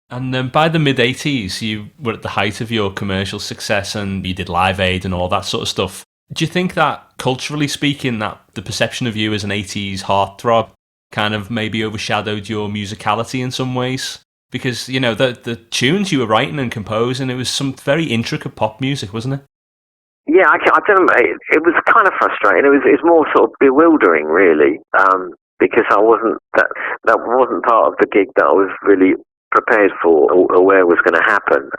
And then by the mid 80s, you were at the height of your commercial success and you did Live Aid and all that sort of stuff. Do you think that, culturally speaking, that the perception of you as an 80s heartthrob kind of maybe overshadowed your musicality in some ways? Because, the tunes you were writing and composing, it was some very intricate pop music, wasn't it? Yeah, I don't know. It was kind of frustrating. It was more sort of bewildering, really, because I wasn't that wasn't part of the gig that I was really prepared for or aware was going to happen.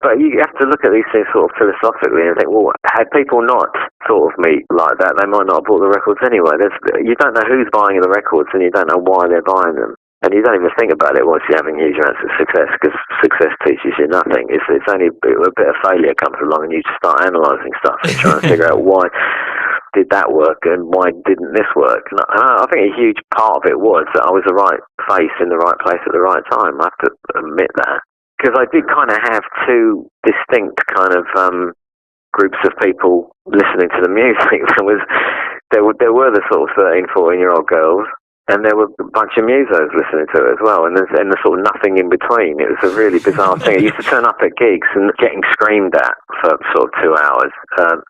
But you have to look at these things sort of philosophically and think, well, had people not thought of me like that, they might not have bought the records anyway. You don't know who's buying the records and you don't know why they're buying them. And you don't even think about it once you're having huge amounts of success, because success teaches you nothing. It's only a bit of failure comes along and you just start analysing stuff and trying to figure out why did that work and why didn't this work. And I think a huge part of it was that I was the right face in the right place at the right time. I have to admit that. Because I did kind of have two distinct kind of groups of people listening to the music. There were the sort of 13, 14-year-old girls, and there were a bunch of musos listening to it as well, and the sort of nothing in between. It was a really bizarre thing. I used to turn up at gigs and getting screamed at for sort of 2 hours,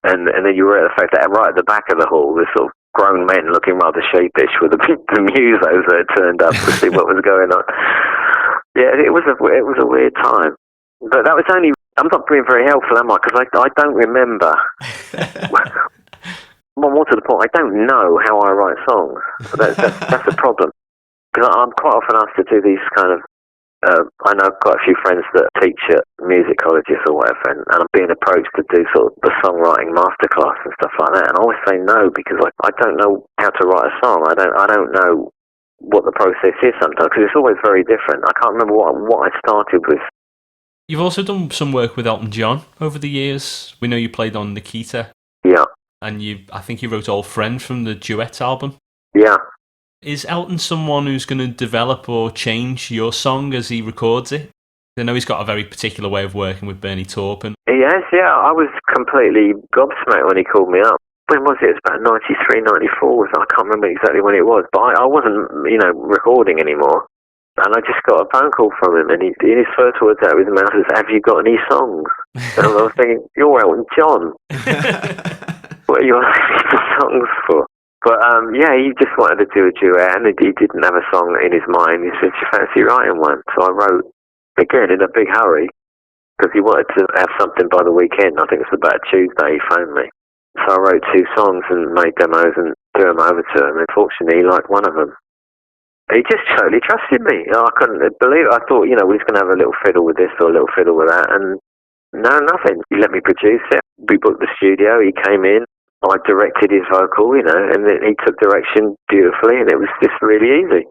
and then you were at the fact that right at the back of the hall, this sort of grown men looking rather sheepish with the musos that had turned up to see what was going on. Yeah, it was a weird time, but that was only. I'm not being very helpful, am I? Because I don't remember. Well, more to the point, I don't know how I write songs. That's the problem. Because I'm quite often asked to do these kind of. I know quite a few friends that teach at music colleges or whatever, and I'm being approached to do sort of the songwriting masterclass and stuff like that. And I always say no because I don't know how to write a song. I don't know what the process is sometimes, because it's always very different. I can't remember what I started with. You've also done some work with Elton John over the years. We know you played on Nikita. Yeah. And I think you wrote Old Friend from the Duets album. Yeah. Is Elton someone who's going to develop or change your song as he records it? I know he's got a very particular way of working with Bernie Taupin. He has, yeah. I was completely gobsmacked when he called me up. When was it? It was about 93, 94. I can't remember exactly when it was, but I wasn't, recording anymore. And I just got a phone call from him, and his first words out of his mouth was, "Have you got any songs?" And I was thinking, "You're Elton John. What are you asking for songs for?" But yeah, he just wanted to do a duet, and he didn't have a song in his mind. He said, "Do you fancy writing one?" So I wrote, again, in a big hurry, because he wanted to have something by the weekend. I think it was about Tuesday he phoned me. So I wrote 2 songs and made demos and threw them over to him. Unfortunately, he liked one of them. He just totally trusted me. I couldn't believe it. I thought, we're just going to have a little fiddle with this or a little fiddle with that. And no, nothing. He let me produce it. We booked the studio. He came in. I directed his vocal, and then he took direction beautifully, and it was just really easy.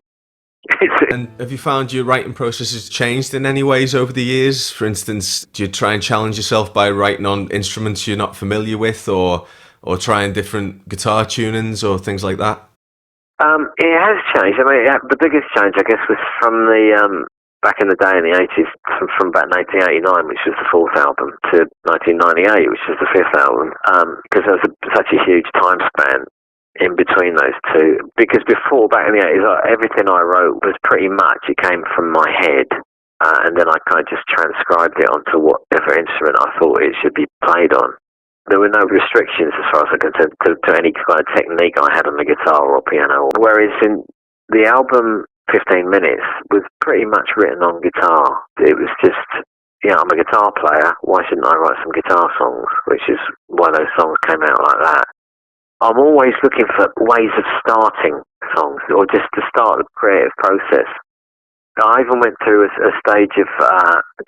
And have you found your writing process has changed in any ways over the years? For instance, do you try and challenge yourself by writing on instruments you're not familiar with, or trying different guitar tunings or things like that? It has changed. I mean, the biggest change, I guess, was from the back in the day in the 80s, from about 1989, which was the 4th album, to 1998, which was the 5th album, because there was such a huge time span in between those two. Because before, back in the 80s, everything I wrote was pretty much, it came from my head, and then I kind of just transcribed it onto whatever instrument I thought it should be played on. There were no restrictions as far as I concerned to any kind of technique I had on the guitar or piano. Whereas in the album 15 Minutes was pretty much written on guitar. It was just, I'm a guitar player, why shouldn't I write some guitar songs? Which is why those songs came out like that. I'm always looking for ways of starting songs, or just to start the creative process. I even went through a stage of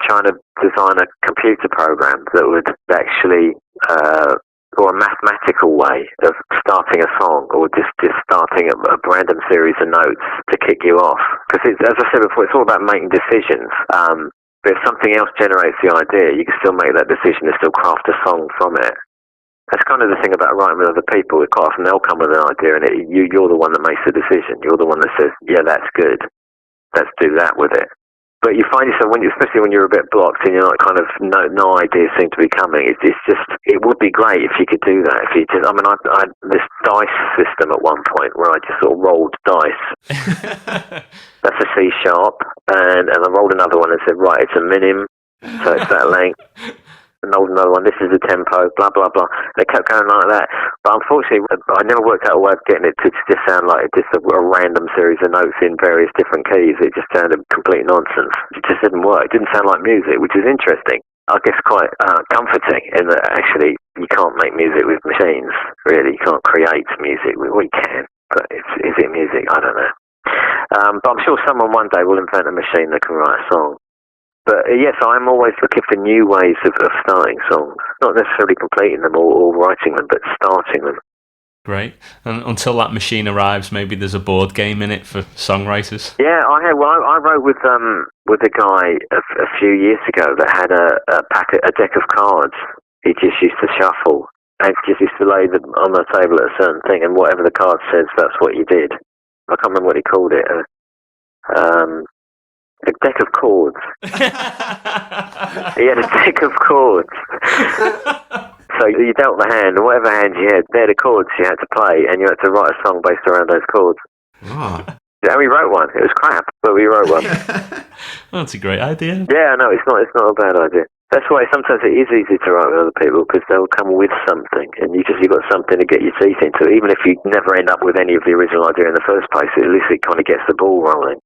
trying to design a computer program that would actually, or a mathematical way of starting a song, or just starting a random series of notes to kick you off. Because as I said before, it's all about making decisions. But if something else generates the idea, you can still make that decision and still craft a song from it. That's kind of the thing about writing with other people. Quite often they'll come with an idea, and you're the one that makes the decision. You're the one that says, "Yeah, that's good. Let's do that with it." But you find yourself, especially when you're a bit blocked and you're not kind of, no ideas seem to be coming. It's just, it would be great if you could do that. If you just, I mean, I had this dice system at one point where I just sort of rolled dice. That's a C sharp, and I rolled another one and said, right, it's a minim, so it's that length. And rolled another one, this is the tempo, blah, blah, blah. And it kept going like that. But unfortunately, I never worked out a way of getting it to just sound like just a random series of notes in various different keys. It just sounded complete nonsense. It just didn't work. It didn't sound like music, which is interesting. I guess quite comforting in that actually you can't make music with machines, really. You can't create music. Well, you can, but is it music? I don't know. But I'm sure someone one day will invent a machine that can write a song. But yes, I'm always looking for new ways of starting songs. Not necessarily completing them or writing them, but starting them. Great. And until that machine arrives, maybe there's a board game in it for songwriters. Yeah, I had. Well, I wrote with a guy a few years ago that had a deck of cards. He just used to shuffle and just used to lay them on the table at a certain thing, and whatever the card says, that's what you did. I can't remember what he called it. A deck of chords. He had a deck of chords. So you dealt the hand, and whatever hand you had, they're the chords you had to play, and you had to write a song based around those chords. Oh. And we wrote one. It was crap, but we wrote one. Well, that's a great idea. Yeah, no, it's not a bad idea. That's why sometimes it is easy to write with other people, because they'll come with something, and you've got something to get your teeth into. Even if you never end up with any of the original idea in the first place, at least it kind of gets the ball rolling.